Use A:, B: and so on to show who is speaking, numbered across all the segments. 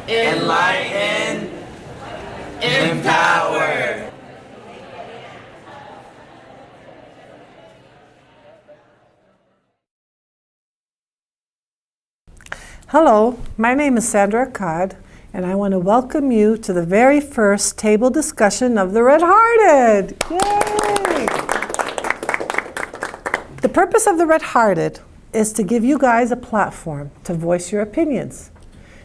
A: enlighten, empower.
B: Hello, my name is Sandra Akkad, and I want to welcome you to the very first table discussion of the Red Hearted. Yay! The purpose of the Red Hearted is to give you guys a platform to voice your opinions.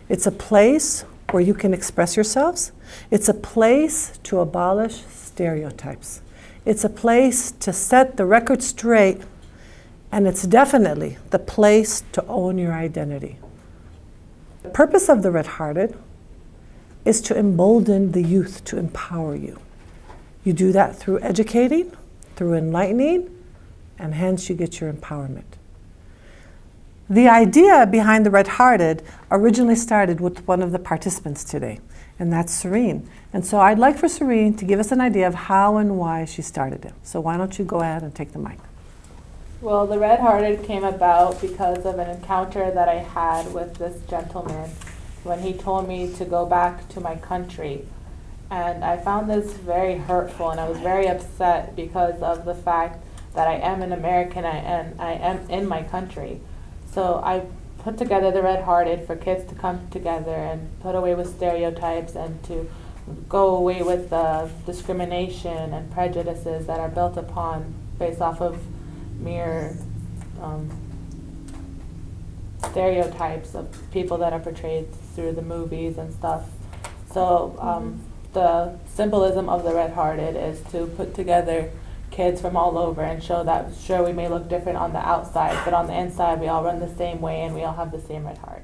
B: It's a place where you can express yourselves. It's a place to abolish stereotypes. It's a place to set the record straight, and it's definitely the place to own your identity. The purpose of the Red Hearted is to embolden the youth, to empower you. You do that through educating, through enlightening, and hence you get your empowerment. The idea behind the Red Hearted originally started with one of the participants today, and that's Serene. And so I'd like for Serene to give us an idea of how and why she started it. So why don't you go ahead and take the mic.
C: Well, the Red Hearted came about because of an encounter that I had with this gentleman when he told me to go back to my country. And I found this very hurtful, and I was very upset because of the fact that I am an American and I am in my country. So I put together the Red Hearted for kids to come together and put away with stereotypes and to go away with the discrimination and prejudices that are built upon based off of mere stereotypes of people that are portrayed through the movies and stuff. So the symbolism of the Red Hearted is to put together kids from all over and show that, sure, we may look different on the outside, but on the inside we all run the same way and we all have the same red heart.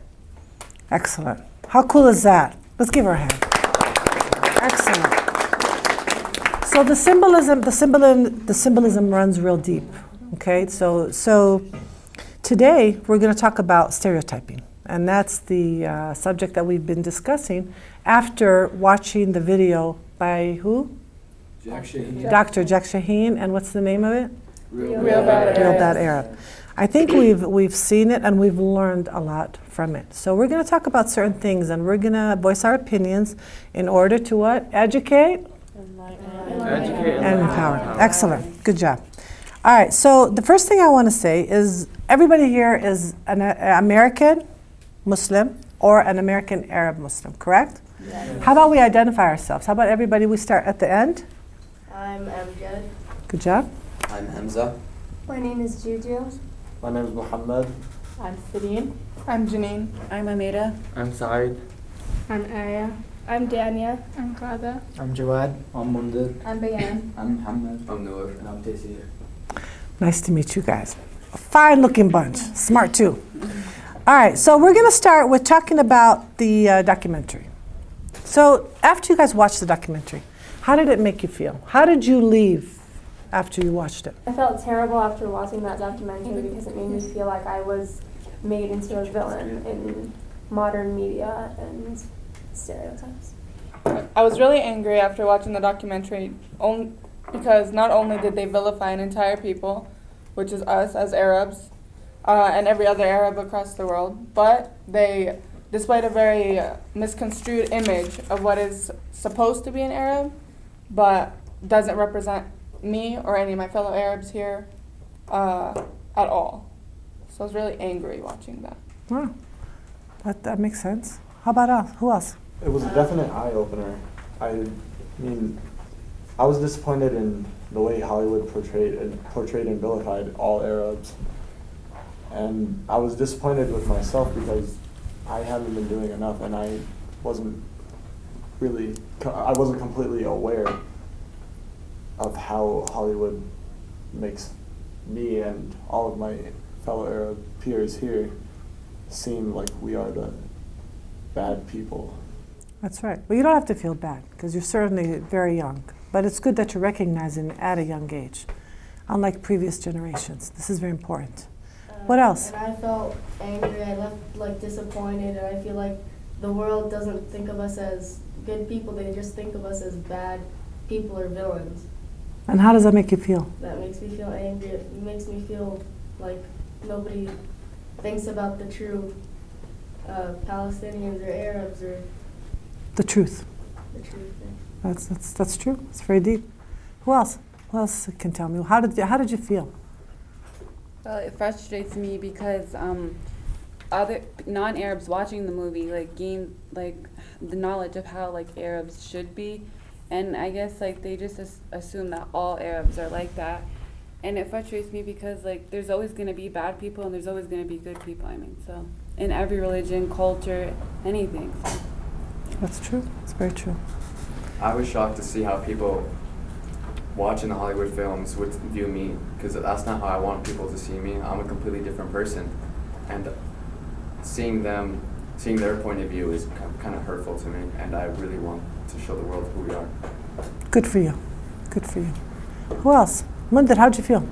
B: Excellent. How cool is that? Let's give her a hand. Excellent. So the symbolism runs real deep. Okay, so today we're going to talk about stereotyping, and that's the subject that we've been discussing after watching the video by who?
A: Jack Shaheen.
B: Dr. Jack Shaheen, and what's the name of it?
A: Real
B: Bad Arab. I think we've seen it and we've learned a lot from it. So we're going to talk about certain things, and we're going to voice our opinions in order to what? Educate?
A: Educate
B: And empower. Excellent. Good job. All right, so the first thing I want to say is everybody here is an American Muslim or an American Arab Muslim, correct?
D: Yes.
B: How about we identify ourselves? How about everybody, we start at the end?
D: I'm Amjad.
B: Good job.
E: I'm Hamza.
F: My name is Juju.
G: My name is Muhammad.
C: I'm Sidine.
H: I'm Janine.
I: I'm Amira.
J: I'm Saeed.
F: I'm Aya.
H: I'm Dania.
I: I'm Qada.
G: I'm Jawad.
E: I'm Mundir.
H: I'm Bayan.
E: I'm Muhammad.
A: I'm Noor.
E: And I'm Taysir.
B: Nice to meet you guys. A fine looking bunch, smart too. All right, so we're going to start with talking about the documentary. So after you guys watched the documentary, how did it make you feel? How did you leave after you watched it?
F: I felt terrible after watching that documentary because it made me feel like I was made into a villain in modern media and stereotypes.
H: I was really angry after watching the documentary because not only did they vilify an entire people, which is us as Arabs, and every other Arab across the world, but they displayed a very misconstrued image of what is supposed to be an Arab, but doesn't represent me or any of my fellow Arabs here at all. So I was really angry watching that.
B: Wow, that makes sense. How about us? Who else?
G: It was a definite eye-opener. I mean, I was disappointed in the way Hollywood portrayed and vilified all Arabs. And I was disappointed with myself because I haven't been doing enough, and I wasn't completely aware of how Hollywood makes me and all of my fellow Arab peers here seem like we are the bad people.
B: That's right. Well, you don't have to feel bad because you're certainly very young. But it's good that you're recognizing it at a young age, unlike previous generations. This is very important. What else?
D: And I felt angry. I left disappointed, and I feel like the world doesn't think of us as good people. They just think of us as bad people or villains.
B: And how does that make you feel?
D: That makes me feel angry. It makes me feel like nobody thinks about the true Palestinians or Arabs or
B: The truth.
D: the truth.
B: That's true. It's very deep. Who else? Who else can tell me? How did you feel?
E: Well, it frustrates me because other non-Arabs watching the movie gain the knowledge of how Arabs should be, and I guess they just assume that all Arabs are like that, and it frustrates me because there's always going to be bad people and there's always going to be good people. I mean, so in every religion, culture, anything. So.
B: That's true. It's very true.
I: I was shocked to see how people watching the Hollywood films would view me, because that's not how I want people to see me. I'm a completely different person, and seeing their point of view is kind of hurtful to me, and I really want to show the world who we are.
B: Good for you. Good for you. Who else? Mundir, how'd you feel?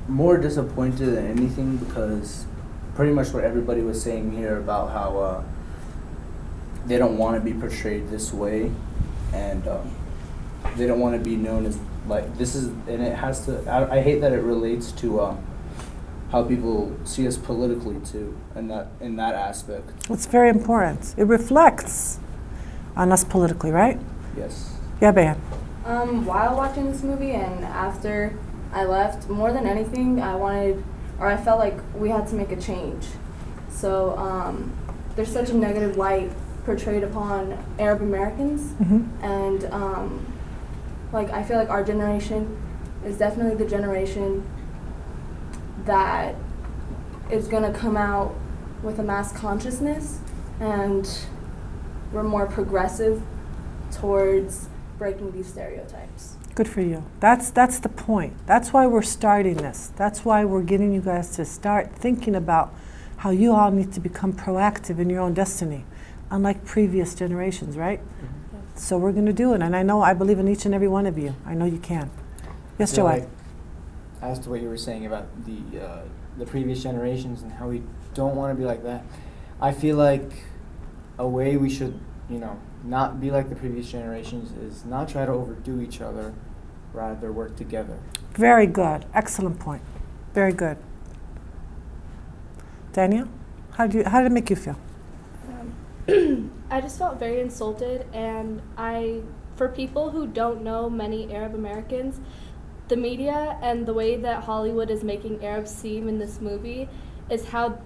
J: More disappointed than anything, because pretty much what everybody was saying here about how they don't want to be portrayed this way, and they don't want to be known as this is, and it has to. I hate that it relates to how people see us politically too, and in that aspect.
B: It's very important. It reflects on us politically, right?
J: Yes.
B: Yeah, Bayan.
D: While watching this movie and after I left, more than anything, I felt like we had to make a change. So there's such a negative light portrayed upon Arab Americans, and I feel like our generation is definitely the generation that is gonna come out with a mass consciousness, and we're more progressive towards breaking these stereotypes.
B: Good for you. That's the point. That's why we're starting this. That's why we're getting you guys to start thinking about how you all need to become proactive in your own destiny, unlike previous generations, right? So we're going to do it, and I believe in each and every one of you. I know you can. Yes,
K: I feel
B: Joanne.
K: like, as to what you were saying about the previous generations and how we don't want to be like that, I feel like a way we should, not be like the previous generations is not try to overdo each other, rather work together.
B: Very good. Excellent point. Very good. Daniel, how did it make you feel?
F: I just felt very insulted, and for people who don't know many Arab Americans, the media and the way that Hollywood is making Arabs seem in this movie is how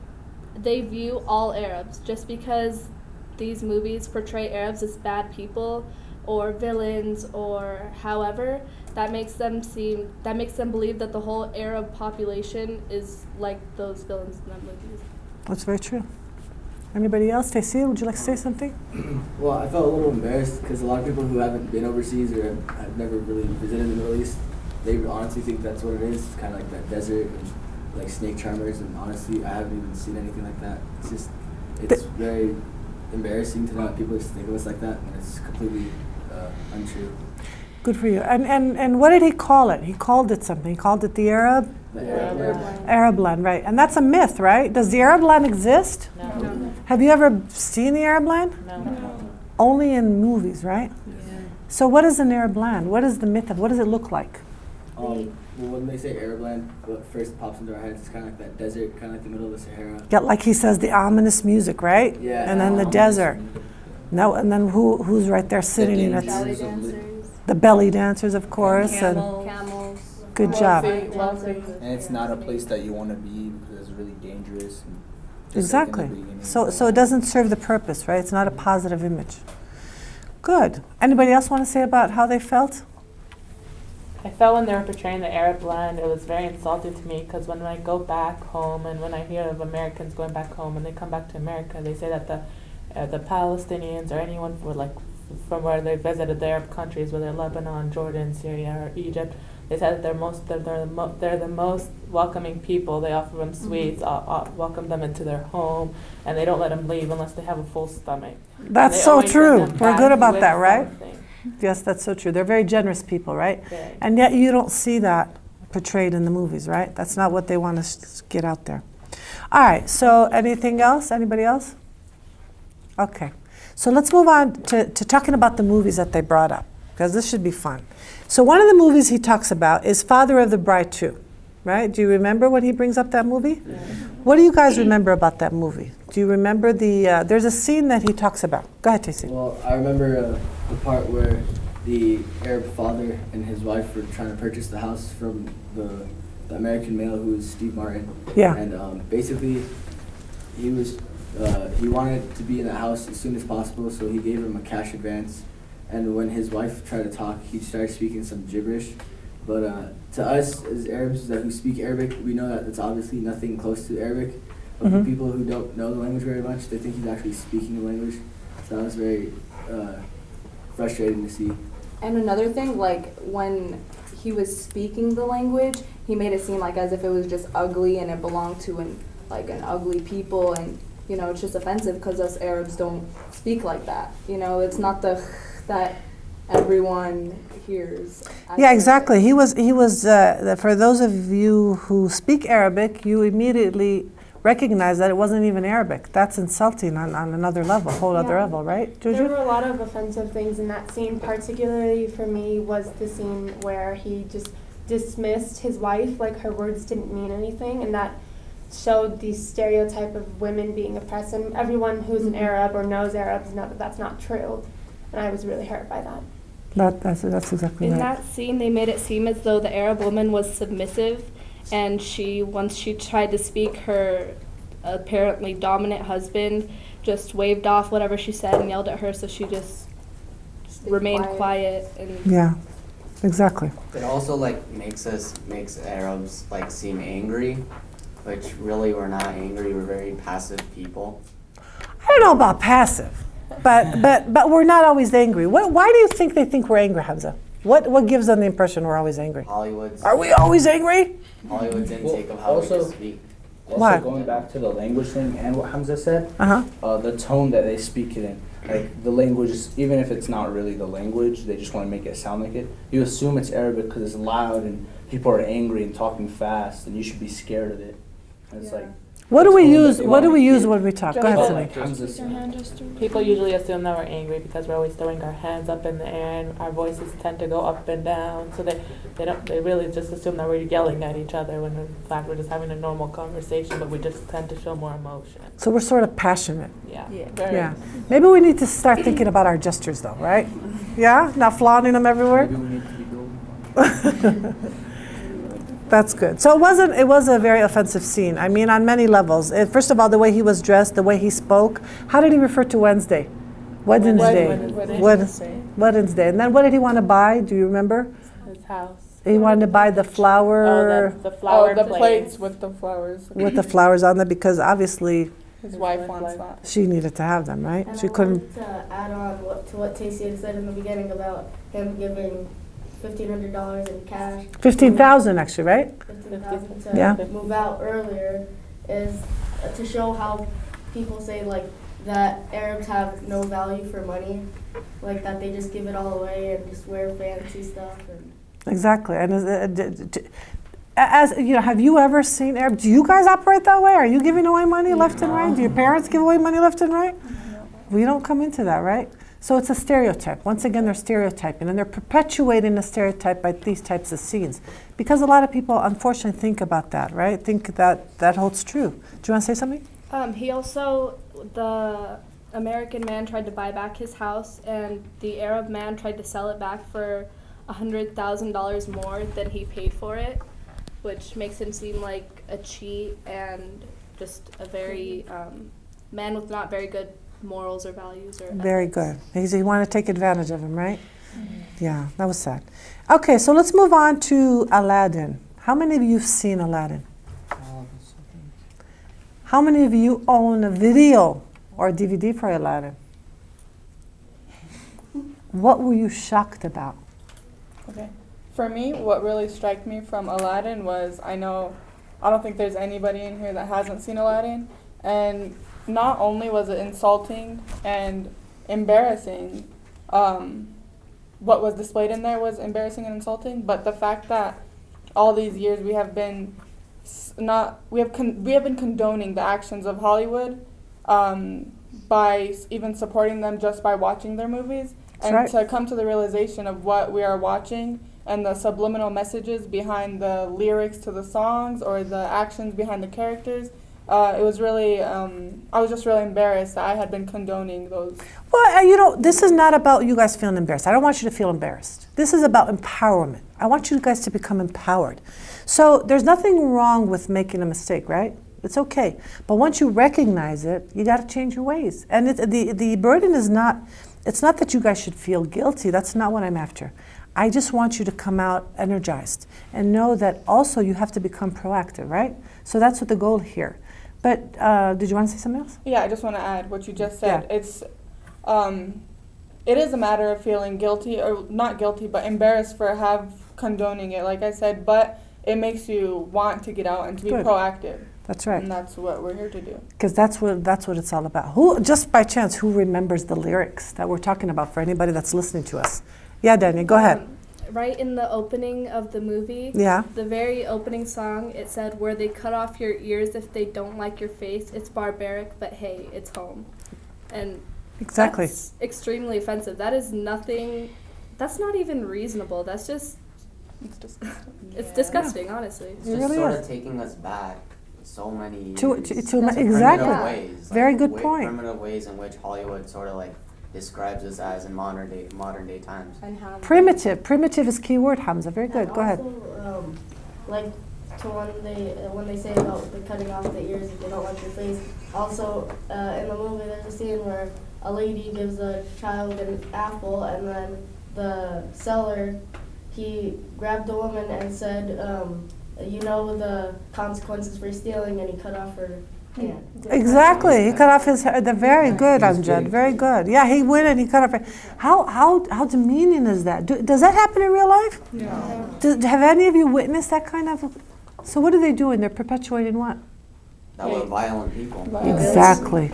F: they view all Arabs. Just because these movies portray Arabs as bad people or villains or however, that makes them believe that the whole Arab population is like those villains in the movies.
B: That's very true. Anybody else? Taysir, would you like to say something?
A: Well, I felt a little embarrassed because a lot of people who haven't been overseas or have never really visited the Middle East, they would honestly think that's what it is. It's kind of like that desert and like snake charmers, and honestly, I haven't even seen anything like that. It's very embarrassing to know that people just think of us like that, and it's completely untrue.
B: Good for you. And what did he call it? He called it something. He called it the Arab?
A: The Arab
B: Arab land, right. And that's a myth, right? Does the Arab land exist?
C: No.
B: Have you ever seen the Arab land?
C: No.
B: Only in movies, right?
C: Yeah.
B: So what is an Arab land? What is the myth of? What does it look like?
A: Well, when they say Arab land, what first pops into our heads is kind of like that desert, kind of like the middle of the Sahara.
B: Yeah, like he says, the ominous music, right?
A: Yeah.
B: And then the desert. No, and then who's right there sitting in it?
D: Belly dancers,
B: The belly dancers, of course. And
D: camels.
B: good job.
J: And it's not a place that you want to be because it's really dangerous. And just
B: Exactly.
J: Like in the beginning.
B: So it doesn't serve the purpose, right? It's not a positive image. Good. Anybody else want to say about how they felt?
C: I felt when they were portraying the Arab land, it was very insulting to me because when I go back home and when I hear of Americans going back home and they come back to America, they say that the Palestinians or anyone from where they visited the Arab countries, whether Lebanon, Jordan, Syria, or Egypt, they said that they're the most welcoming people. They offer them sweets, welcome them into their home, and they don't let them leave unless they have a full stomach.
B: That's
C: They
B: so
C: always send
B: true.
C: them
B: We're
C: back
B: good about
C: with
B: that, right?
C: something.
B: Yes, that's so true. They're very generous people, right?
C: Very.
B: And yet you don't see that portrayed in the movies, right? That's not what they want to get out there. All right, so anything else? Anybody else? Okay. So let's move on to talking about the movies that they brought up, because this should be fun. So one of the movies he talks about is Father of the Bride 2, right? Do you remember when he brings up that movie? What do you guys remember about that movie? Do you remember there's a scene that he talks about. Go ahead, Casey.
A: Well, I remember the part where the Arab father and his wife were trying to purchase the house from the American male who was Steve Martin.
B: Yeah.
A: And basically, he wanted to be in the house as soon as possible, so he gave him a cash advance. And when his wife tried to talk, he started speaking some gibberish. But to us as Arabs who speak Arabic, we know that it's obviously nothing close to Arabic. But for people who don't know the language very much, they think he's actually speaking the language. So that was very frustrating to see.
D: And another thing, like when he was speaking the language, he made it seem like as if it was just ugly and it belonged to an ugly people, and you know it's just offensive because us Arabs don't speak like that. You know, it's not the that everyone hears.
B: Yeah, exactly. He was. For those of you who speak Arabic, you immediately recognize that it wasn't even Arabic. That's insulting on another level, whole other
L: Yeah.
B: level, right,
L: There
B: Juju?
L: were a lot of offensive things in that scene. Particularly for me was the scene where he just dismissed his wife, like her words didn't mean anything, and that showed the stereotype of women being oppressed. And everyone who's an Arab or knows Arabs know that that's not true. And I was really hurt by that.
B: That's exactly
F: In
B: right.
F: that scene, they made it seem as though the Arab woman was submissive, and once she tried to speak, her apparently dominant husband just waved off whatever she said and yelled at her, so she just remained quiet. And
B: Yeah, exactly.
M: It also makes Arabs seem angry, which really we're not angry. We're very passive people.
B: I don't know about passive, but we're not always angry. Why do you think they think we're angry, Hamza? What gives them the impression we're always angry?
M: Hollywood's
B: Are we always angry?
M: Hollywood's intake of how we can speak.
J: Also,
B: Why?
J: going back to the language thing and what Hamza said,
B: Uh-huh.
J: the tone that they speak it in, like the language, even if it's not really the language, they just want to make it sound like it. You assume it's Arabic because it's loud and people are angry and talking fast, and you should be scared of it. And it's like.
B: What do
J: the
B: we
J: tone that
B: use?
J: they
B: What do
J: wanna
B: we use
J: give.
B: when we talk? Go ahead,
J: But
B: Sami.
J: like Hamza said,
C: People usually assume that we're angry because we're always throwing our hands up in the air and our voices tend to go up and down. So they really just assume that we're yelling at each other when in fact we're just having a normal conversation, but we just tend to show more emotion.
B: So we're sort of passionate.
C: Yeah.
B: Yeah. Maybe we need to start thinking about our gestures, though, right? Yeah, not flaunting them everywhere.
J: maybe we need to be building.
B: That's good. So it was a very offensive scene. I mean, on many levels. First of all, the way he was dressed, the way he spoke. How did he refer to Wednesday? Wednesday. Wednesday. And then what did he want to buy? Do you remember?
C: His house.
B: He wanted to buy the flower
C: The flower
H: the
C: plates.
H: plates with the flowers.
B: with the flowers on them because obviously
H: His wife wants that.
B: she needed to have them, right?
N: And
B: She
N: I
B: couldn't.
N: wanted to add on to what Tacey had said in the beginning about him giving $1,500 in cash.
B: 15,000 actually, right?
N: 15,000 to
B: Yeah.
N: move out earlier is to show how people say that Arabs have no value for money, that they just give it all away and just wear fancy stuff. And
B: Exactly. And as you know, have you ever seen Arab? Do you guys operate that way? Are you giving away money left and right? Do your parents give away money left and right? We don't come into that, right? So it's a stereotype. Once again, they're stereotyping, and they're perpetuating the stereotype by these types of scenes. Because a lot of people, unfortunately, think about that, right? Think that holds true. Do you want to say something?
F: The American man tried to buy back his house, and the Arab man tried to sell it back for $100,000 more than he paid for it, which makes him seem like a cheat and just a very man with not very good morals or values.
B: Very good. He wanted to take advantage of him, right? Yeah, that was sad. Okay, so let's move on to Aladdin. How many of you have seen Aladdin? How many of you own a video or a DVD for Aladdin? What were you shocked about?
H: Okay. For me, what really struck me from Aladdin was I don't think there's anybody in here that hasn't seen Aladdin. And not only was it insulting and embarrassing, what was displayed in there was embarrassing and insulting, but the fact that all these years we have been condoning the actions of Hollywood by even supporting them just by watching their movies.
B: That's
H: And
B: right.
H: to come to the realization of what we are watching and the subliminal messages behind the lyrics to the songs or the actions behind the characters. It was really, I was just really embarrassed that I had been condoning those.
B: Well, this is not about you guys feeling embarrassed. I don't want you to feel embarrassed. This is about empowerment. I want you guys to become empowered. So there's nothing wrong with making a mistake, right? It's okay. But once you recognize it, you got to change your ways. And the burden is not, it's not that you guys should feel guilty. That's not what I'm after. I just want you to come out energized and know that also you have to become proactive, right? So that's what the goal here. But did you want to say something else?
H: Yeah, I just want to add what you just said.
B: Yeah.
H: It's, it is a matter of feeling guilty, or not guilty, but embarrassed for condoning it, like I said, but it makes you want to get out and to be
B: Good.
H: proactive.
B: That's right.
H: And that's what we're here to do.
B: Because that's what it's all about. Who, just by chance, who remembers the lyrics that we're talking about for anybody that's listening to us? Yeah, Daniel, go ahead.
F: Right in the opening of the movie,
B: Yeah.
F: the very opening song, it said, "Where they cut off your ears if they don't like your face, it's barbaric, but hey, it's home." And
B: Exactly.
F: that's extremely offensive. That is nothing, that's not even reasonable. That's just,
H: It's disgusting.
F: it's disgusting, honestly.
M: It's
B: It
M: just
B: really
M: sort
B: is.
M: of taking us back so many years.
B: To
M: primitive
B: exactly.
M: ways,
B: Very good
M: way
B: point.
M: Primitive ways in which Hollywood sort of like describes us as in modern day times.
N: And how
B: Primitive is key word, Hamza. Very good.
N: And
B: Go ahead.
N: also, like to when they say about the cutting off the ears if they don't like your face. Also, in the movie, there's a scene where a lady gives a child an apple, and then the seller, he grabbed the woman and said, "You know the consequences for stealing," and he cut off her hand.
B: Exactly. He cut off his hair. They're very good, Amjad. Very good. Yeah, he went and he cut off her. How demeaning is that? Does that happen in real life?
H: No.
B: Have any of you witnessed that kind of? So what are they doing? They're perpetuating what?
M: That were violent people.
B: Exactly.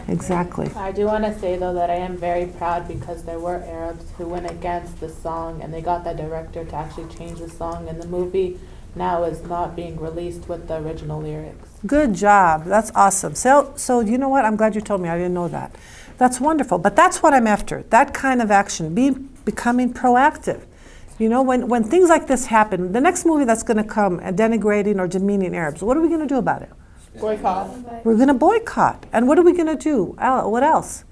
C: I do want to say, though, that I am very proud because there were Arabs who went against the song, and they got the director to actually change the song, and the movie now is not being released with the original lyrics.
B: Good job. That's awesome. So you know what? I'm glad you told me. I didn't know that. That's wonderful. But that's what I'm after. That kind of action, becoming proactive. You know, when things like this happen, the next movie that's going to come denigrating or demeaning Arabs, what are we going to do about it?
H: Boycott.
B: We're going to boycott. And what are we going to do? What else?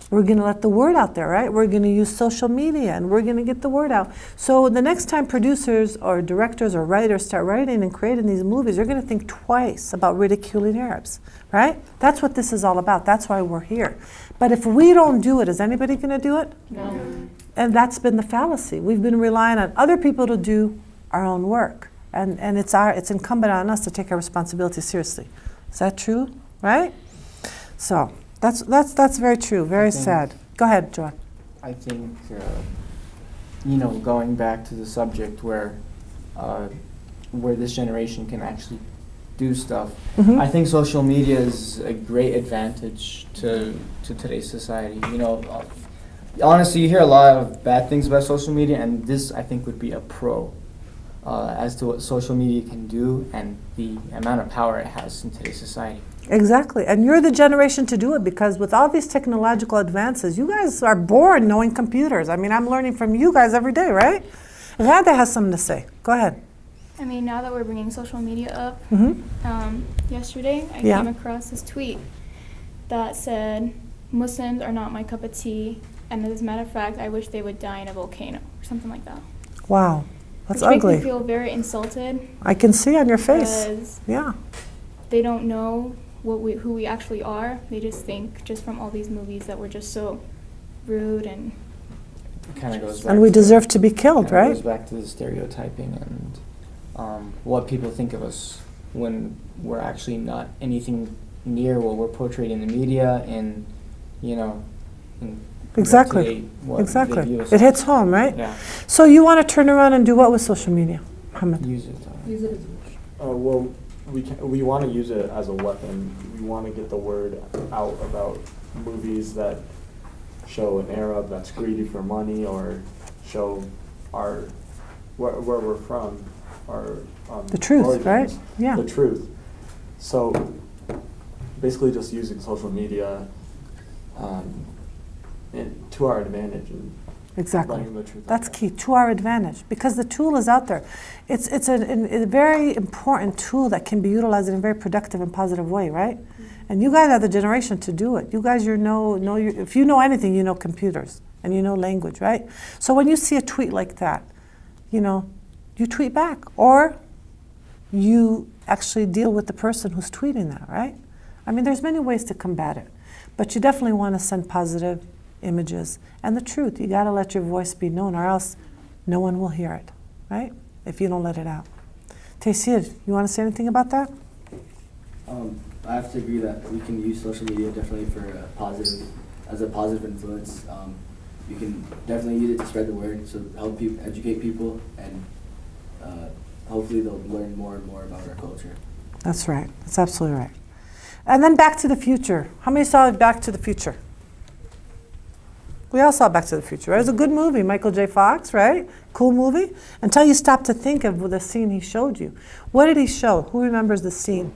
B: We're going to let the word out there, right? We're going to use social media and we're going to get the word out. So the next time producers or directors or writers start writing and creating these movies, they're going to think twice about ridiculing Arabs, right? That's what this is all about. That's why we're here. But if we don't do it, is anybody going to do it?
H: No.
B: And that's been the fallacy. We've been relying on other people to do our own work. And it's incumbent on us to take our responsibility seriously. Is that true? Right? So that's very true. Very sad. Go ahead, Joan.
K: I think, going back to the subject where this generation can actually do stuff,
B: Mhm.
K: I think social media is a great advantage to today's society. Honestly, you hear a lot of bad things about social media, and this, I think, would be a pro as to what social media can do and the amount of power it has in today's society.
B: Exactly. And you're the generation to do it because with all these technological advances, you guys are born knowing computers. I mean, I'm learning from you guys every day, right? Ghada has something to say. Go ahead.
O: I mean, now that we're bringing social media up,
B: Mm-hmm.
O: yesterday I
B: Yeah.
O: came across this tweet that said, "Muslims are not my cup of tea, and as a matter of fact, I wish they would die in a volcano," or something like that.
B: Wow. That's
O: Which
B: ugly.
O: makes me feel very insulted.
B: I can see on your face.
O: Because
B: Yeah.
O: they don't know who we actually are. They just think, just from all these movies, that we're just so rude and.
K: It kind of goes back
B: And we
K: to-
B: deserve to be killed,
K: kinda
B: right?
K: goes back to the stereotyping and what people think of us when we're actually not anything near what we're portrayed in the media and, in
B: Exactly.
K: today, what they
B: Exactly.
K: view us
B: It
K: as.
B: hits home, right?
K: Yeah.
B: So you want to turn around and do what with social media, Muhammad?
K: Use it.
D: Use it as
G: Well, we want to use it as a weapon. We want to get the word out about movies that show an Arab that's greedy for money or show where we're from, our
B: The truth,
G: origins,
B: right? Yeah.
G: the truth. So basically, just using social media to our advantage. And
B: Exactly.
G: letting the truth
B: That's
G: out.
B: key, to our advantage, because the tool is out there. It's a very important tool that can be utilized in a very productive and positive way, right? And you guys are the generation to do it. You guys, if you know anything, you know computers and you know language, right? So when you see a tweet like that, you tweet back, or you actually deal with the person who's tweeting that, right? I mean, there's many ways to combat it, but you definitely want to send positive images and the truth. You got to let your voice be known, or else no one will hear it, right? If you don't let it out. Taysir, you want to say anything about that?
A: I have to agree that we can use social media definitely for as a positive influence. You can definitely use it to spread the word, so help people, educate people, and hopefully they'll learn more and more about our culture.
B: That's right. That's absolutely right. And then Back to the Future. How many saw Back to the Future? We all saw Back to the Future, right? It was a good movie, Michael J. Fox, right? Cool movie. Until you stop to think of the scene he showed you. What did he show? Who remembers the scene?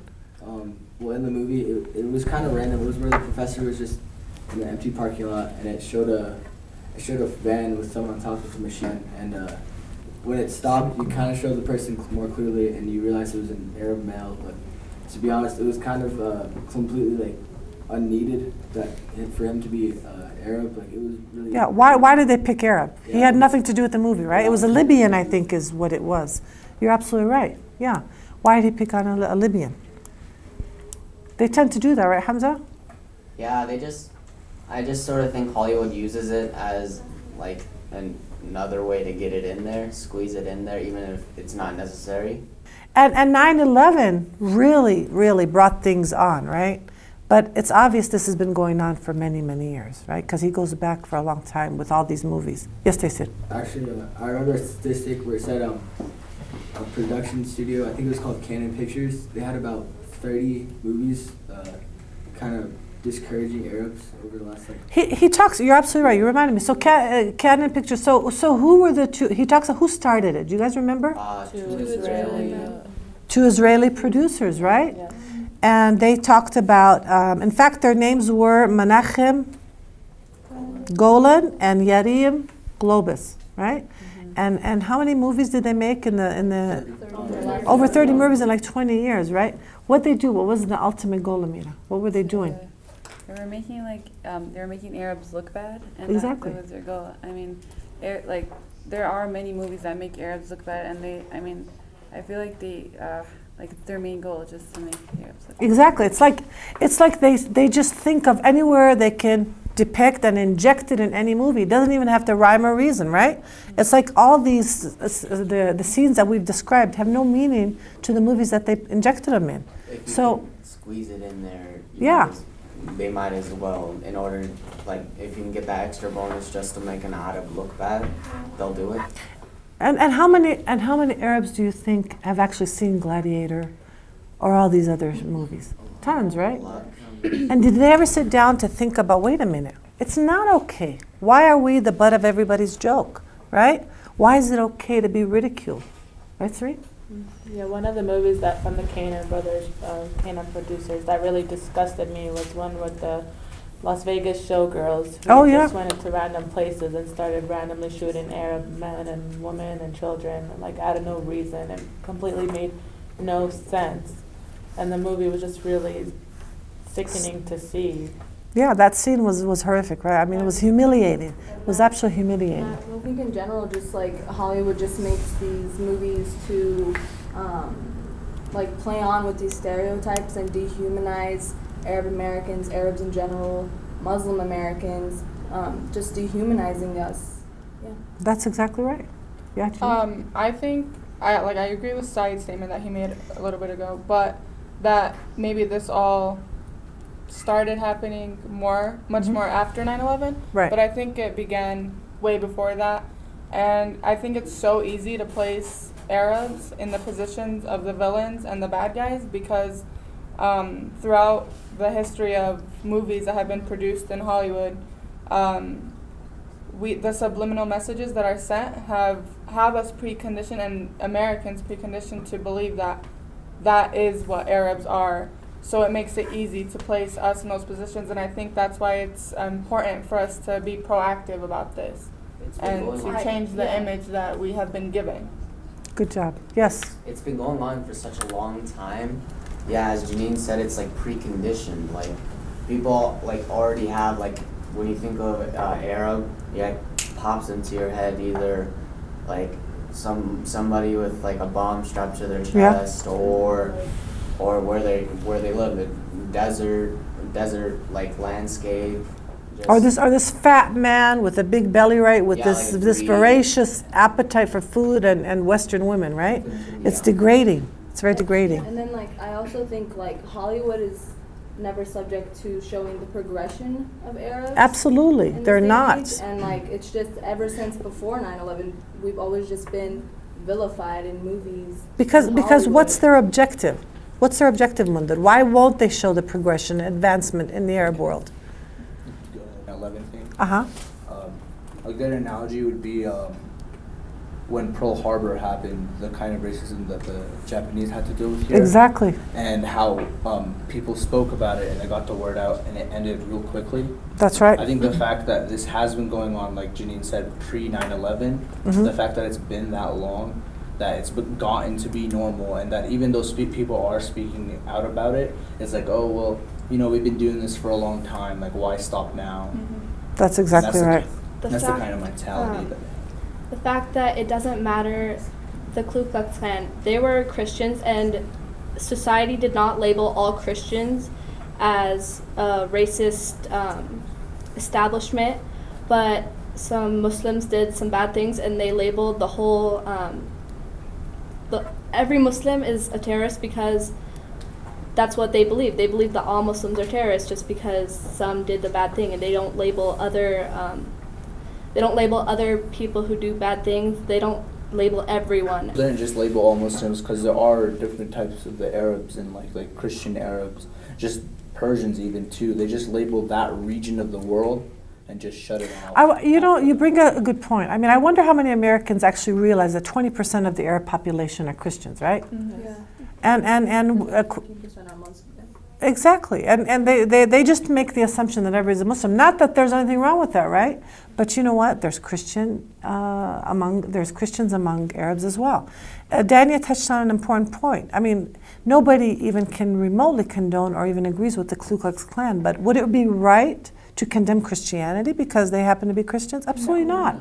A: Well, in the movie, it was kind of random. It was where the professor was just in an empty parking lot, and it showed a van with someone on top of the machine. And when it stopped, you kind of showed the person more clearly, and you realized it was an Arab male. But to be honest, it was kind of completely unneeded for him to be Arab. It was really.
B: Yeah. Why did they pick Arab?
A: Yeah.
B: He had nothing to do with the movie, right? It was a Libyan, I think, is what it was. You're absolutely right. Yeah. Why did he pick on a Libyan? They tend to do that, right, Hamza?
M: Yeah, I just sort of think Hollywood uses it as another way to get it in there, squeeze it in there, even if it's not necessary.
B: And 9/11 really, really brought things on, right? But it's obvious this has been going on for many, many years, right? Because he goes back for a long time with all these movies. Yes, Taysir.
A: Actually, I remember a statistic where it said a production studio, I think it was called Canon Pictures, they had about 30 movies kind of discouraging Arabs over the last
B: He talks, you're absolutely right, you reminded me. So Canon Pictures, so who were the two, he talks about who started it, do you guys remember? Two Israeli producers, right?
C: Yeah.
B: And they talked about, in fact, their names were Menachem Golan and Yarim Globus, right? And how many movies did they make in the over 30 movies in 20 years, right? What they do? What was the ultimate goal, Amira? What were they doing?
E: They were making Arabs look bad, and
B: Exactly.
E: that was their goal. I mean, there are many movies that make Arabs look bad, and I feel like their main goal is just to make Arabs look bad.
B: Exactly. It's like they just think of anywhere they can depict and inject it in any movie. It doesn't even have to rhyme or reason, right? It's like all these the scenes that we've described have no meaning to the movies that they injected them in.
M: If you
B: So
M: can squeeze it in there, they might as well. In order, if you can get that extra bonus just to make an Arab look bad, they'll do it.
B: And how many Arabs do you think have actually seen Gladiator or all these other movies? Tons, right? And did they ever sit down to think about, wait a minute, it's not okay. Why are we the butt of everybody's joke, right? Why is it okay to be ridiculed? Right, Sri?
C: Yeah, one of the movies that from the Kanan brothers, Kanan producers, that really disgusted me was one with the Las Vegas showgirls who just went into random places and started randomly shooting Arab men and women and children, out of no reason, and completely made no sense. And the movie was just really sickening to see.
B: Yeah, that scene was horrific, right? I mean, it was humiliating. It was absolutely humiliating.
D: I think in general, just Hollywood just makes these movies to play on with these stereotypes and dehumanize Arab Americans, Arabs in general, Muslim Americans, just dehumanizing us. Yeah.
B: That's exactly right. Yeah.
H: I think I agree with Saeed's statement that he made a little bit ago, but that maybe this all started happening much more after 9/11.
B: Right.
H: But I think it began way before that, and I think it's so easy to place Arabs in the positions of the villains and the bad guys because throughout the history of movies that have been produced in Hollywood, the subliminal messages that are sent have us preconditioned and Americans preconditioned to believe that is what Arabs are. So it makes it easy to place us in those positions, and I think that's why it's important for us to be proactive about this.
M: It's been
H: and
M: going
H: to
M: on.
H: change the image that we have been given.
B: Good job. Yes.
M: It's been going on for such a long time. Yeah, as Janine said, it's like preconditioned. Like people like already have like when you think of Arab, yeah, it pops into your head either like somebody with like a bomb strapped to their chest, or where they live, the desert like landscape.
B: Or this fat man with a big belly, right? With
M: Yeah,
B: this
M: like a
B: this
M: greedy-
B: voracious appetite for food and Western women, right? It's degrading. It's very degrading.
D: And then like I also think like Hollywood is never subject to showing the progression of Arabs.
B: Absolutely,
D: in this
B: they're
D: day and
B: not.
D: age. And like it's just ever since before 9/11, we've always just been vilified in movies.
B: Because
D: in
B: what's
D: Hollywood.
B: their objective? What's their objective, Mundad? Why won't they show the progression, advancement in the Arab world?
J: 9/11 thing.
B: Uh-huh.
J: A good analogy would be when Pearl Harbor happened, the kind of racism that the Japanese had to deal with here.
B: Exactly.
J: And how people spoke about it and it got the word out and it ended real quickly.
B: That's right.
J: I think the fact that this has been going on, like Janine said, pre 9/11,
B: Mhm.
J: the fact that it's been that long, that it's gotten to be normal, and that even though people are speaking out about it, it's like, oh, well, you know, we've been doing this for a long time, like, why stop now?
B: That's exactly right.
J: That's the kind of mentality that.
F: The fact that it doesn't matter, the Ku Klux Klan, they were Christians, and society did not label all Christians as a racist establishment, but some Muslims did some bad things, and they labeled the whole, every Muslim is a terrorist because that's what they believe. They believe that all Muslims are terrorists just because some did the bad thing, and they don't label other people who do bad things. They don't label everyone.
J: They didn't just label all Muslims, because there are different types of the Arabs, and like Christian Arabs, just Persians even too. They just labeled that region of the world and just shut it off.
B: You bring a good point. I mean, I wonder how many Americans actually realize that 20% of the Arab population are Christians, right?
D: Yeah.
B: And
D: 15% are Muslims.
B: exactly, and they just make the assumption that everybody's a Muslim. Not that there's anything wrong with that, right? But you know what? There's Christians among Arabs as well. Dania touched on an important point. I mean, nobody even can remotely condone or even agrees with the Ku Klux Klan. But would it be right to condemn Christianity because they happen to be Christians? Absolutely not.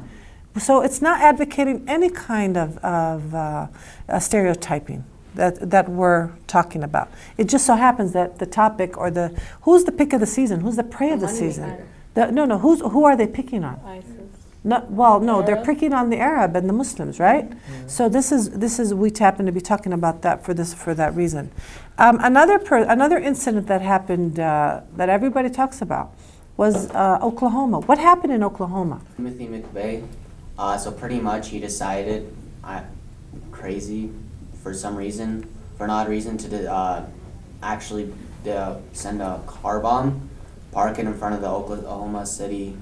B: So it's not advocating any kind of stereotyping that we're talking about. It just so happens that the topic or who's the pick of the season? Who's the prey of the season? Who are they picking on?
C: ISIS.
B: They're picking on the Arab and the Muslims, right? So this is we happen to be talking about that for that reason. Another incident that happened that everybody talks about was Oklahoma. What happened in Oklahoma?
M: Timothy McVeigh. So pretty much he decided, crazy for some reason, for an odd reason, to actually send a car bomb, park it in front of the Oklahoma City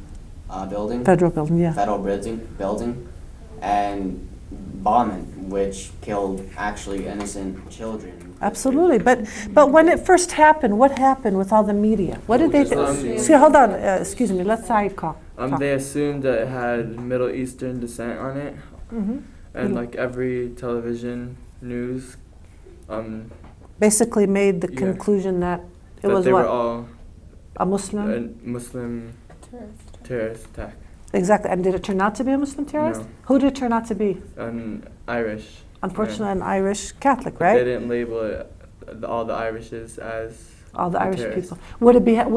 M: building.
B: Federal building, yeah.
M: Federal building, and bomb it, which killed actually innocent children.
B: Absolutely, but when it first happened, what happened with all the media? What did they do? See, hold on, excuse me, let Saeed talk.
P: They assumed that it had Middle Eastern descent on it, and like every television news,
B: basically made the conclusion that it was
P: they
B: what?
P: Were all
B: a Muslim?
P: A Muslim terrorist attack.
B: Exactly, and did it turn out to be a Muslim terrorist?
P: No.
B: Who did it turn out to be?
P: An Irish.
B: Unfortunately, an Irish Catholic,
P: But
B: right?
P: they didn't label it, all the Irishes as
B: all the Irish
P: terrorists.
B: people. Would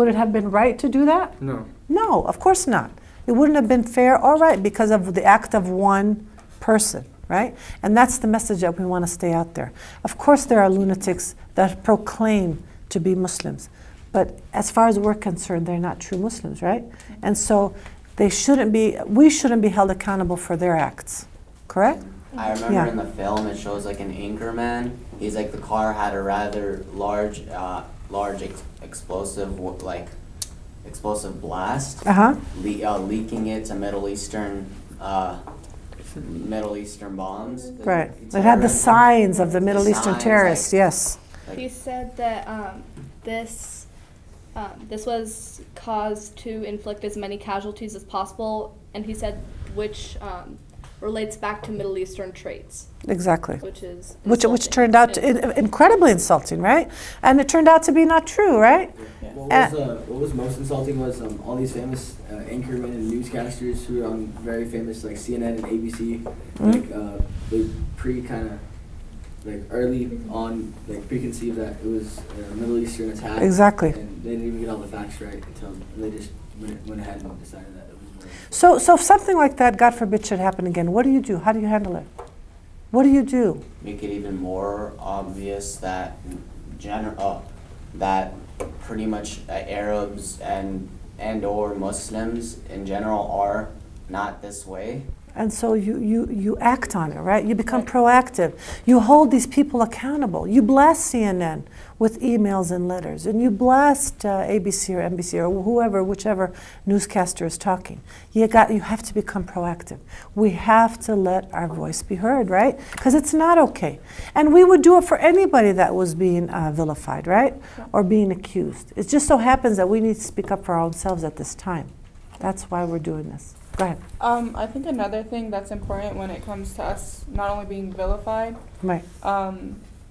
B: it have been right to do that?
P: No.
B: No, of course not. It wouldn't have been fair or right because of the act of one person, right? And that's the message that we want to stay out there. Of course, there are lunatics that proclaim to be Muslims, but as far as we're concerned, they're not true Muslims, right? And so we shouldn't be held accountable for their acts, correct?
M: I remember in the film it shows like an anchorman. He's like the car had a rather large explosive blast, leaking it to Middle Eastern bombs.
B: Right. It had the signs of the Middle Eastern terrorists. Yes.
F: He said that this This was caused to inflict as many casualties as possible, and he said which relates back to Middle Eastern traits.
B: Exactly.
F: Which is
B: Which
F: insulting.
B: turned out incredibly insulting, right? And it turned out to be not true, right?
A: What was most insulting was all these famous anchormen and newscasters who were on very famous like CNN and ABC, they early on preconceived that it was a Middle Eastern attack.
B: Exactly.
A: And they didn't even get all the facts right until they just went ahead and decided that it was.
B: So if something like that, God forbid, should happen again, what do you do? How do you handle it? What do you do?
M: Make it even more obvious that that pretty much Arabs and or Muslims in general are not this way.
B: And so you act on it, right? You become proactive. You hold these people accountable. You blast CNN with emails and letters, and you blast ABC or NBC or whoever, whichever newscaster is talking. You have to become proactive. We have to let our voice be heard, right? Because it's not okay. And we would do it for anybody that was being vilified, right? Or being accused. It just so happens that we need to speak up for ourselves at this time. That's why we're doing this. Go ahead.
H: I think another thing that's important when it comes to us not only being vilified,
B: right,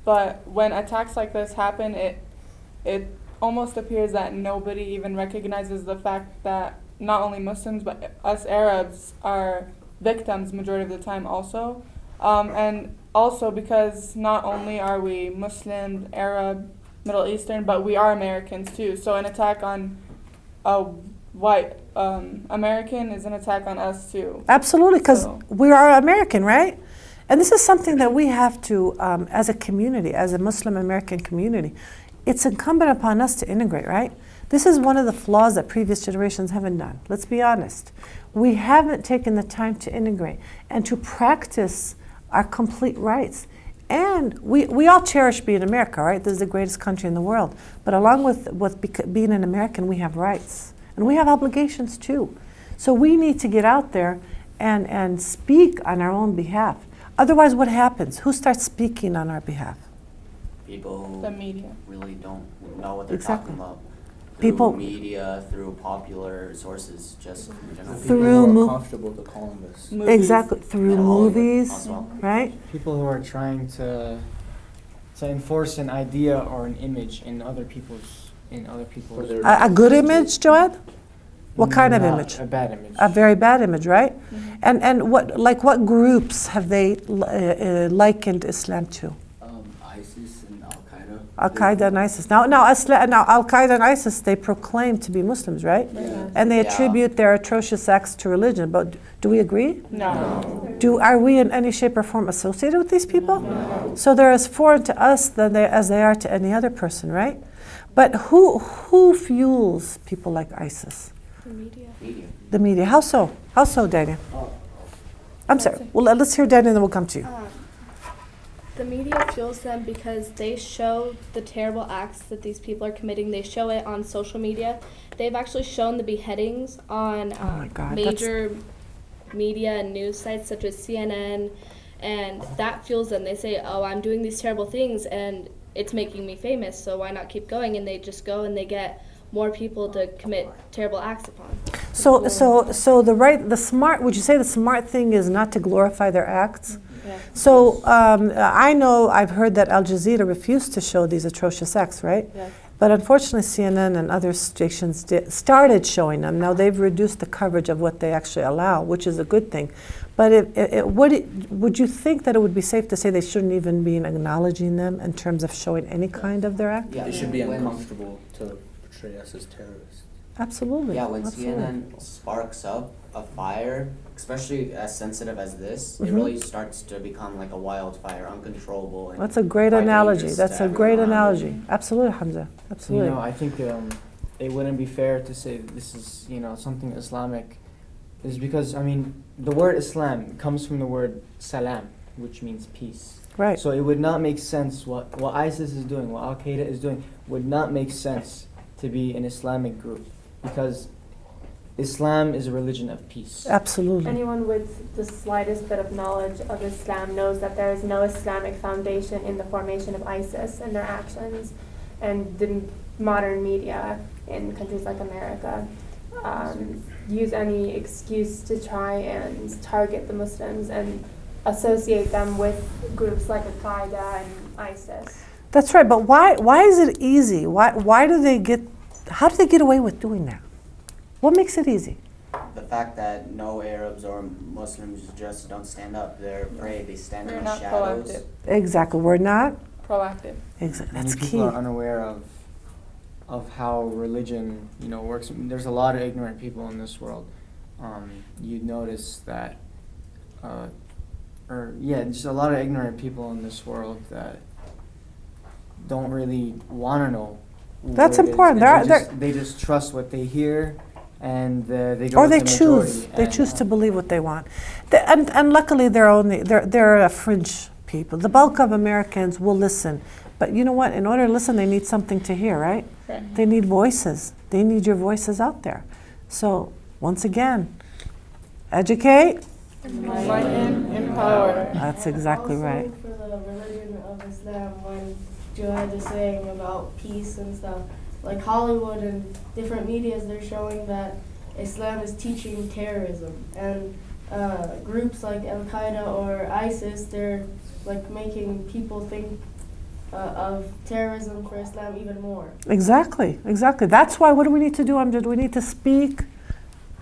H: but when attacks like this happen, it almost appears that nobody even recognizes the fact that not only Muslims but us Arabs are victims majority of the time also, and also because not only are we Muslim, Arab, Middle Eastern, but we are Americans too. So an attack on a white American is an attack on us too.
B: Absolutely, because we are American, right? And this is something that we have to, as a community, as a Muslim American community, it's incumbent upon us to integrate, right? This is one of the flaws that previous generations haven't done. Let's be honest. We haven't taken the time to integrate and to practice our complete rights. And we all cherish being America, right? This is the greatest country in the world. But along with being an American, we have rights. And we have obligations too. So we need to get out there and speak on our own behalf. Otherwise, what happens? Who starts speaking on our behalf?
M: People who
H: the media
M: really don't know what they're
B: Exactly.
M: talking about.
B: People,
M: media, through popular sources, just in general.
B: Through
J: people who are comfortable to call them this.
B: Exactly, through movies, right?
K: People who are trying to enforce an idea or an image in other people's.
B: A good image, Joed? What kind of
K: Not
B: image?
K: a bad image.
B: A very bad image, right? And what groups have they likened Islam to?
A: ISIS and Al-Qaeda.
B: Al-Qaeda and ISIS. Now Al-Qaeda and ISIS, they proclaim to be Muslims, right?
A: Yeah.
B: And they attribute their atrocious acts to religion. But do we agree?
H: No.
B: Are we in any shape or form associated with these people? No. So they're as foreign to us as they are to any other person, right? But who fuels people like ISIS?
F: The media.
B: The media. How so? How so, Daniel? I'm sorry. Well, let's hear Daniel and then we'll come to you.
F: The media fuels them because they show the terrible acts that these people are committing. They show it on social media. They've actually shown the beheadings on major media and news sites such as CNN, and that fuels them. They say, oh, I'm doing these terrible things and it's making me famous, so why not keep going? And they just go and they get more people to commit terrible acts upon.
B: So the smart, would you say the smart thing is not to glorify their acts?
F: Yeah.
B: So I've heard that Al Jazeera refused to show these atrocious acts, right?
F: Yes.
B: But unfortunately CNN and other stations started showing them. Now they've reduced the coverage of what they actually allow, which is a good thing. But would you think that it would be safe to say they shouldn't even be acknowledging them in terms of showing any kind of their act?
J: Yeah, it should be uncomfortable to portray us as terrorists.
B: Absolutely.
M: Yeah, when
B: Absolutely.
M: CNN sparks up a fire, especially as sensitive as this, it
B: Mhm.
M: really starts to become like a wildfire, uncontrollable. And
B: That's a great
M: quite
B: analogy.
M: dangerous
B: That's
M: to
B: a great
M: everyone around
B: analogy. Absolutely, Hamza. Absolutely.
K: You know, I think it wouldn't be fair to say that this is, something Islamic. Is because, the word Islam comes from the word salam, which means peace.
B: Right.
K: So it would not make sense what ISIS is doing, what Al-Qaeda is doing, would not make sense to be an Islamic group. Because Islam is a religion of peace.
B: Absolutely.
L: Anyone with the slightest bit of knowledge of Islam knows that there is no Islamic foundation in the formation of ISIS and their actions. and the modern media in countries like America use any excuse to try and target the Muslims and associate them with groups like Al-Qaeda and ISIS.
B: That's right, but why is it easy? Why do they get, how do they get away with doing that? What makes it easy?
M: The fact that no Arabs or Muslims just don't stand up. They're afraid. They stand in the shadows.
H: Proactive.
B: Exactly, we're not.
H: Proactive.
B: Exactly,
K: Many
B: that's
K: people
B: key.
K: are unaware of how religion, works. There's a lot of ignorant people in this world. You'd notice that, just a lot of ignorant people in this world that don't really want to know.
B: That's
K: what it is,
B: important.
K: and they just trust what they hear, and they go
B: Or
K: with
B: they
K: the
B: choose.
K: majority,
B: They
K: and,
B: choose to believe what they want. And luckily, they're a fringe people. The bulk of Americans will listen, but you know what? In order to listen, they need something to hear, right?
H: Right.
B: They need voices. They need your voices out there. So once again, educate.
H: Enlighten, empower.
B: That's exactly
N: also
B: right.
N: For the religion of Islam, when Joanne is saying about peace and stuff, like Hollywood and different medias, they're showing that Islam is teaching terrorism, and groups like Al Qaeda or ISIS, they're like making people think of terrorism for Islam even more.
B: Exactly. That's why what do we need to do, Amjad? We need to speak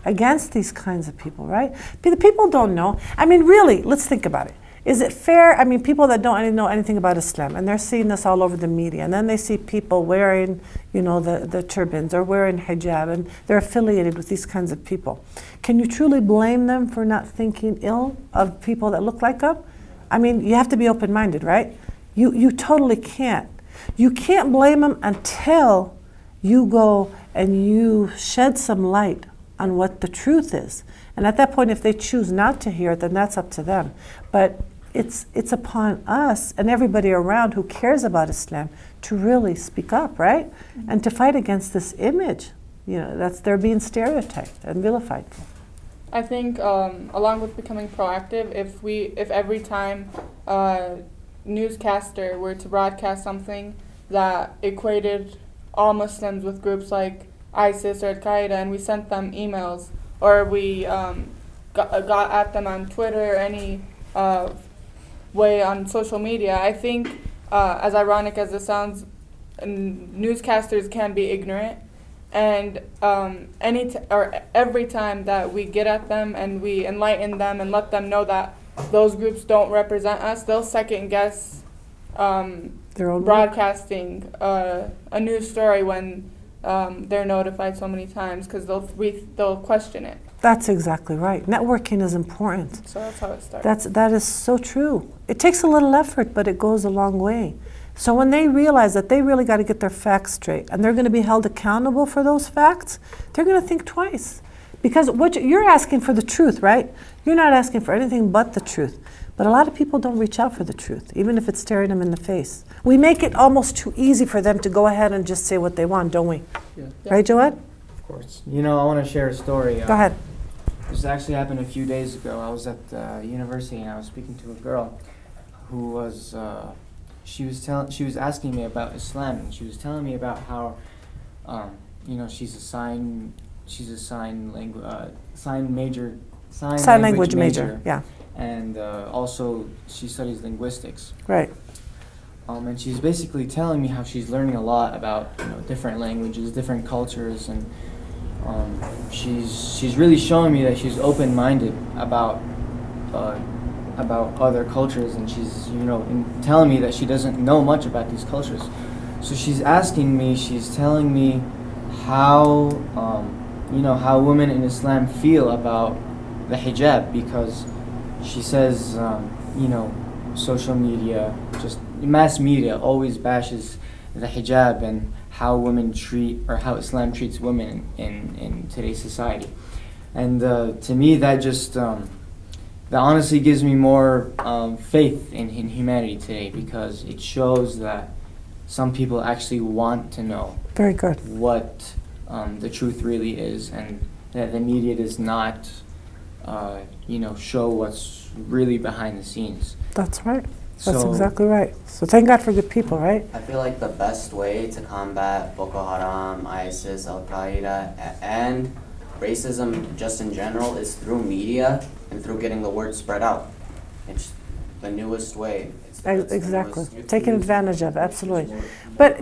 B: against these kinds of people, right? The people don't know. I mean, really, let's think about it. Is it fair? I mean, people that don't know anything about Islam, and they're seeing this all over the media, and then they see people wearing, the turbans or wearing hijab, and they're affiliated with these kinds of people. Can you truly blame them for not thinking ill of people that look like them? I mean, you have to be open-minded, right? You totally can't. You can't blame them until you go and you shed some light on what the truth is. And at that point, if they choose not to hear it, then that's up to them. But it's upon us and everybody around who cares about Islam to really speak up, right? Mm-hmm. And to fight against this image, they're being stereotyped and vilified.
H: I think along with becoming proactive, if every time newscaster were to broadcast something that equated all Muslims with groups like ISIS or Al-Qaeda, and we sent them emails, or we got at them on Twitter or any way on social media, I think, as ironic as it sounds, newscasters can be ignorant, and every time that we get at them and we enlighten them and let them know that those groups don't represent us, they'll second guess
B: their own
H: broadcasting a news story when they're notified so many times, because they'll question it.
B: That's exactly right. Networking is important.
H: So that's how it starts.
B: That is so true. It takes a little effort, but it goes a long way. So when they realize that they really got to get their facts straight and they're going to be held accountable for those facts, they're going to think twice. Because you're asking for the truth, right? You're not asking for anything but the truth. But a lot of people don't reach out for the truth, even if it's staring them in the face. We make it almost too easy for them to go ahead and just say what they want, don't we?
K: Yeah.
B: Right, Joed?
K: Of course. I want to share a story.
B: Go ahead.
K: This actually happened a few days ago. I was at university and I was speaking to a girl who was she was asking me about Islam, and she was telling me about how she's a sign language major.
B: Yeah.
K: And also she studies linguistics.
B: Right.
K: And she's basically telling me how she's learning a lot about different languages, different cultures, and she's really showing me that she's open-minded about other cultures, and she's telling me that she doesn't know much about these cultures. So she's telling me how how women in Islam feel about the hijab, because she says social media, just mass media, always bashes the hijab and how women how Islam treats women in today's society. And to me, that just that honestly gives me more faith in humanity today, because it shows that some people actually want to know
B: Very good.
K: what the truth really is, and that the media does not show what's really behind the scenes.
B: That's right. That's exactly right. So thank God for good people, right?
M: I feel like the best way to combat Boko Haram, ISIS, Al Qaeda, and racism just in general is through media and through getting the word spread out. It's the newest way. It's the
B: Exactly.
M: newest-
B: Taking advantage of, absolutely. But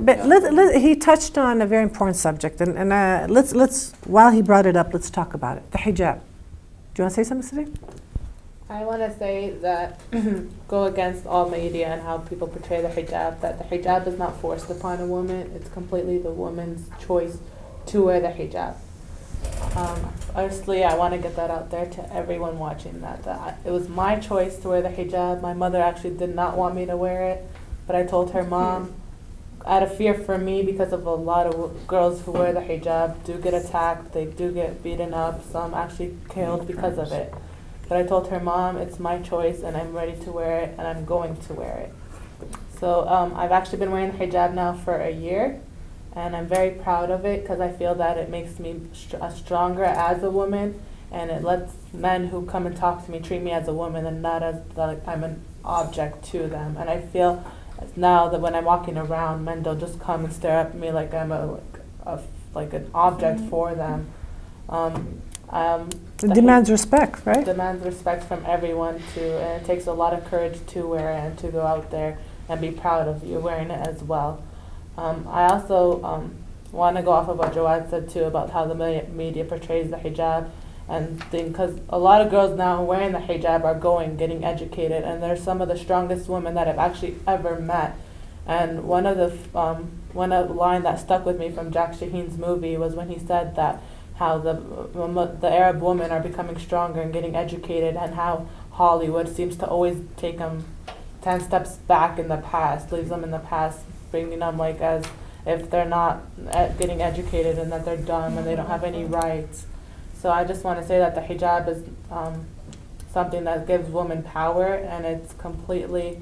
B: he touched on a very important subject, and let's while he brought it up, let's talk about it. The hijab. Do you want to say something, Sidi?
C: I want to say that go against all media and how people portray the hijab, that the hijab is not forced upon a woman. It's completely the woman's choice to wear the hijab. Honestly, I want to get that out there to everyone watching that it was my choice to wear the hijab. My mother actually did not want me to wear it, but I told her, Mom, out of fear for me, because of a lot of girls who wear the hijab do get attacked, they do get beaten up, some actually killed because of it. But I told her, Mom, it's my choice and I'm ready to wear it and I'm going to wear it. So I've actually been wearing the hijab now for a year, and I'm very proud of it because I feel that it makes me stronger as a woman, and it lets men who come and talk to me treat me as a woman and not as like I'm an object to them. And I feel now that when I'm walking around, men don't just come and stare at me like I'm like an object for them.
B: It demands respect, right?
C: Demands respect from everyone too, and it takes a lot of courage to wear it and to go out there and be proud of you wearing it as well. I also want to go off of what Jawad said too about how the media portrays the hijab, and because a lot of girls now wearing the hijab are getting educated, and they're some of the strongest women that I've actually ever met. And one line that stuck with me from Jack Shaheen's movie was when he said that how the Arab women are becoming stronger and getting educated, and how Hollywood seems to always take them 10 steps back in the past, leaves them in the past, bringing them like as if they're not getting educated and that they're dumb and they don't have any rights. So I just want to say that the hijab is something that gives women power, and it's completely,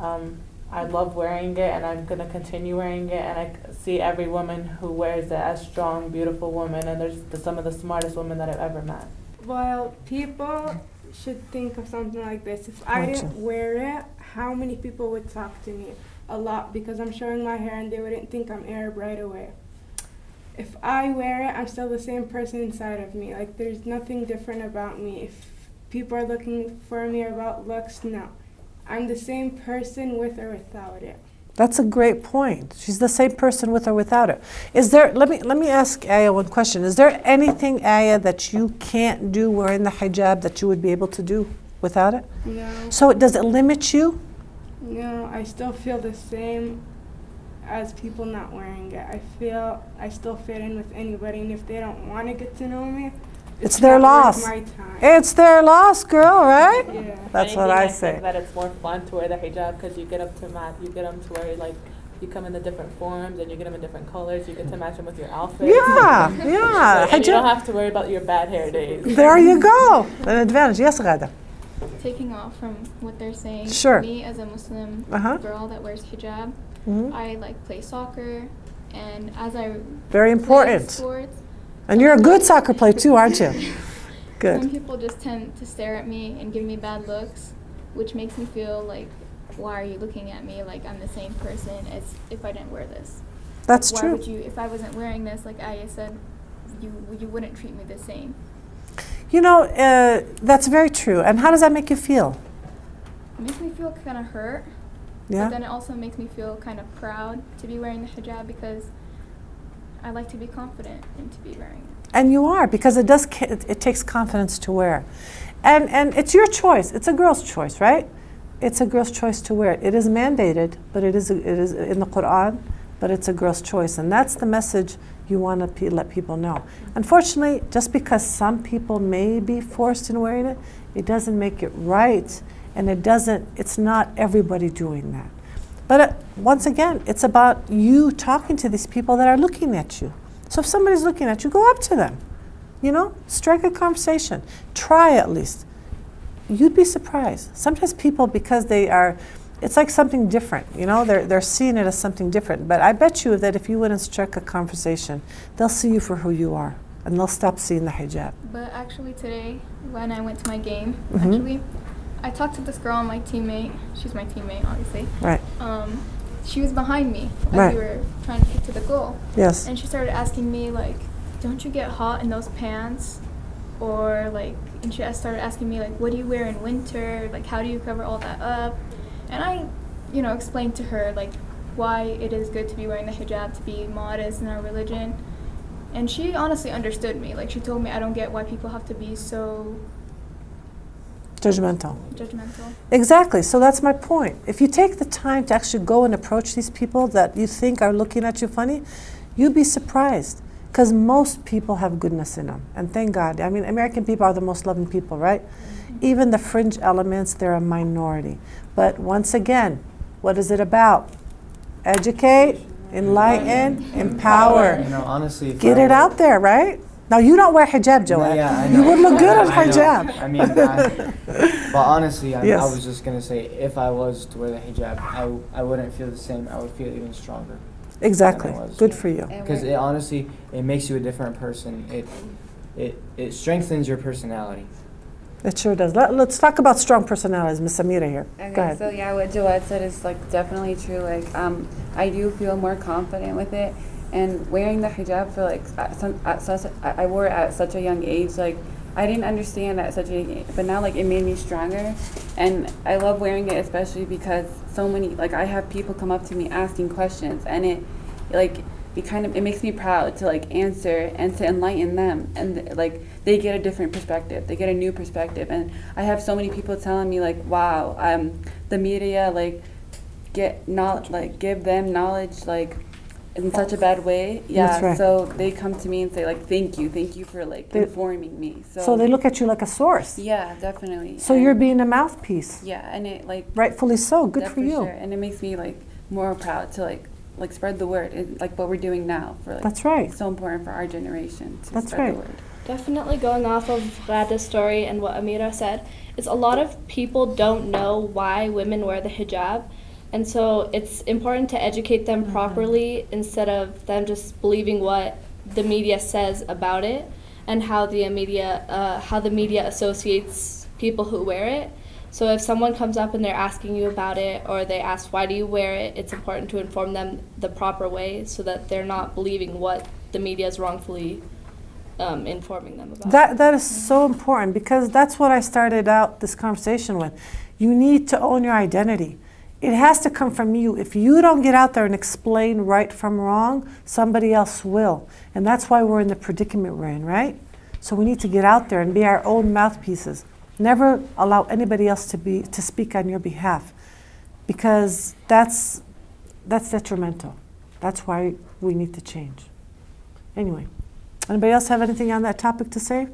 C: I love wearing it, and I'm going to continue wearing it, and I see every woman who wears it as strong, beautiful women, and they're some of the smartest women that I've ever met.
Q: Well, people should think of something like this. If I didn't wear it, how many people would talk to me? A lot, because I'm showing my hair and they wouldn't think I'm Arab right away. If I wear it, I'm still the same person inside of me. Like, there's nothing different about me. If people are looking for me about looks, no. I'm the same person with or without it.
B: That's a great point. She's the same person with or without it. Is there? Let me ask Aya one question. Is there anything, Aya, that you can't do wearing the hijab that you would be able to do without it?
Q: No.
B: So does it limit you?
Q: No, I still feel the same as people not wearing it. I feel I still fit in with anybody, and if they don't want to get to know me,
B: It's their loss.
Q: my time.
B: It's their loss, girl, right?
Q: Yeah.
B: That's what I
C: think
B: say.
C: that it's more fun to wear the hijab because you get them to match. You get them to wear like you come in the different forms and you get them in different colors. You get to match them with your outfit.
B: Yeah, yeah.
C: And you don't have to worry about your bad hair days.
B: There you go. An advantage. Yes, Ghada.
O: Taking off from what they're saying,
B: Sure.
O: me as a Muslim girl that wears hijab, I like play soccer, and as I
B: Very important.
O: play sports,
B: And you're a good soccer player too, aren't you?
O: some
B: Good.
O: people just tend to stare at me and give me bad looks, which makes me feel like, why are you looking at me like I'm the same person as if I didn't wear this?
B: That's
O: why
B: true.
O: Would you, if I wasn't wearing this, like Aya said, you wouldn't treat me the same.
B: You know, that's very true. And how does that make you feel?
O: It makes me feel kind of hurt.
B: Yeah.
O: But then it also makes me feel kind of proud to be wearing the hijab because I like to be confident and to be wearing it.
B: And you are, because it takes confidence to wear. And it's your choice. It's a girl's choice, right? It's a girl's choice to wear it. It is mandated, but it is in the Quran, but it's a girl's choice. And that's the message you want to let people know. Unfortunately, just because some people may be forced in wearing it, it doesn't make it right, and it's not everybody doing that. But once again, it's about you talking to these people that are looking at you. So if somebody's looking at you, go up to them. You know, strike a conversation. Try at least. You'd be surprised. Sometimes people, because it's like something different, you know, they're seeing it as something different. But I bet you that if you wouldn't strike a conversation, they'll see you for who you are, and they'll stop seeing the hijab.
O: But actually today, when I went to my game, I talked to this girl, my teammate. She's my teammate, obviously.
B: Right.
O: She was behind me as
B: Right.
O: we were trying to get to the goal.
B: Yes.
O: And she started asking me like, "Don't you get hot in those pants?" Or like, and she started asking me like, "What do you wear in winter? Like, how do you cover all that up?" And I, explained to her like why it is good to be wearing the hijab, to be modest in our religion. And she honestly understood me. Like, she told me, "I don't get why people have to be so
B: Judgmental.
O: judgmental."
B: Exactly. So that's my point. If you take the time to actually go and approach these people that you think are looking at you funny, you'd be surprised. Because most people have goodness in them. And thank God. I mean, American people are the most loving people, right? Even the fringe elements, they're a minority. But once again, what is it about? Educate, enlighten, empower.
K: Honestly, if
B: Get
K: I
B: it
K: were-
B: out there, right? Now, you don't wear hijab, Joanne.
K: No, yeah, I
B: You
K: know.
B: would look good in
K: I know.
B: hijab.
K: I mean, but honestly, I
B: Yes.
K: was just gonna say, if I was to wear the hijab, I wouldn't feel the same. I would feel even stronger.
B: Exactly.
K: than I was.
B: Good for you.
K: Because it honestly, it makes you a different person. It strengthens your personality.
B: It sure does. Let's talk about strong personalities. Miss Amira here.
E: Okay,
B: Go ahead.
E: so yeah, what Joette said is like definitely true. Like, I do feel more confident with it, and wearing the hijab for like I wore it at such a young age. Like, I didn't understand at such a young age, but now like it made me stronger, and I love wearing it especially because so many like I have people come up to me asking questions, and it makes me proud to like answer and to enlighten them, and like they get a different perspective, they get a new perspective, and I have so many people telling me like, wow, the media like give them knowledge like in such a bad way. Yeah,
B: That's right.
E: so they come to me and say like, thank you for like informing me.
B: So they look at you like a source.
E: Yeah, definitely.
B: So you're being a mouthpiece.
E: Yeah, and it like
B: Rightfully so. Good
E: that
B: for you.
E: sure. And it makes me like more proud to like spread the word, and like what we're doing now for like
B: That's right.
E: it's so important for our generation to
B: That's
E: spread
B: right.
E: the word.
F: Definitely going off of Rada's story and what Amira said, is a lot of people don't know why women wear the hijab. And so it's important to educate them properly instead of them just believing what the media says about it and how the media associates people who wear it. So if someone comes up and they're asking you about it, or they ask why do you wear it, it's important to inform them the proper way so that they're not believing what the media is wrongfully informing them about.
B: That is so important, because that's what I started out this conversation with. You need to own your identity. It has to come from you. If you don't get out there and explain right from wrong, somebody else will. And that's why we're in the predicament we're in, right? So we need to get out there and be our own mouthpieces. Never allow anybody else to speak on your behalf, because that's detrimental. That's why we need to change. Anyway, anybody else have anything on that topic to say?